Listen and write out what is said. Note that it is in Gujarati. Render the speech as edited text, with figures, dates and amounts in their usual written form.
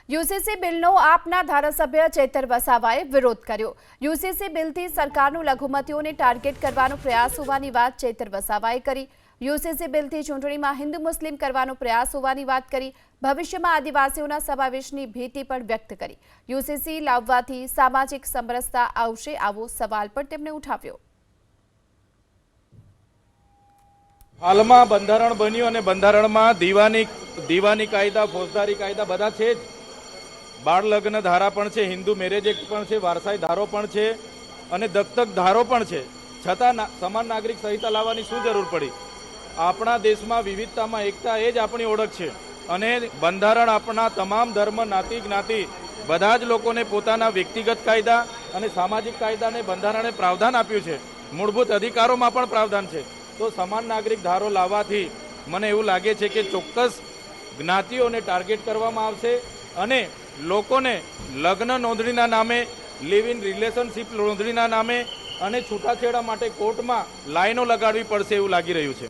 યુસીસી બિલનો આપના ધારાસભ્ય ચેતર વસાવાએ વિરોધ કર્યો। યુસીસી બિલથી સરકારનું લઘુમતીઓને ટાર્ગેટ કરવાનો પ્રયાસ હોવાની વાત ચેતર વસાવાએ કરી। યુસીસી બિલથી ચૂંટણીમાં હિન્દુ મુસ્લિમ કરવાનો પ્રયાસ હોવાની વાત કરી। ભવિષ્યમાં આદિવાસીઓના સમાવેશની ભીતિ પણ વ્યક્ત કરી। યુસીસી લાવવાથી સામાજિક સમરસતા આવશે આવો સવાલ પણ તેમણે ઉઠાવ્યો। હાલમાં બંધારણ બન્યું અને બંધારણમાં દીવાની કાયદા, ફોજદારી કાયદા બધા છે જ। બાળ લગ્ન ધારા પણ છે, હિન્દુ મેરેજ એક્ટ પણ છે, વારસાઈ ધારો પણ છે અને દત્તક ધારો પણ છે। છતાં સમાન નાગરિક સંહિતા લાવવાની શું જરૂર પડી? આપણા દેશમાં વિવિધતામાં એકતા એ જ આપણી ઓળખ છે અને બંધારણ આપણા તમામ ધર્મ, નાતી, જ્ઞાતિ બધા જ લોકોને પોતાના વ્યક્તિગત કાયદા અને સામાજિક કાયદાને બંધારણે પ્રાવધાન આપ્યું છે। મૂળભૂત અધિકારોમાં પણ પ્રાવધાન છે। તો સમાન નાગરિક ધારો લાવવાથી મને એવું લાગે છે કે ચોક્કસ જ્ઞાતિઓને ટાર્ગેટ કરવામાં આવશે અને લોકોને લગ્ન નોંધણીના નામે, લિવ ઇન રિલેશનશિપ નોંધણીના નામે અને છૂટાછેડા માટે કોર્ટમાં લાઈનો લગાડવી પડશે એવું લાગી રહ્યું છે।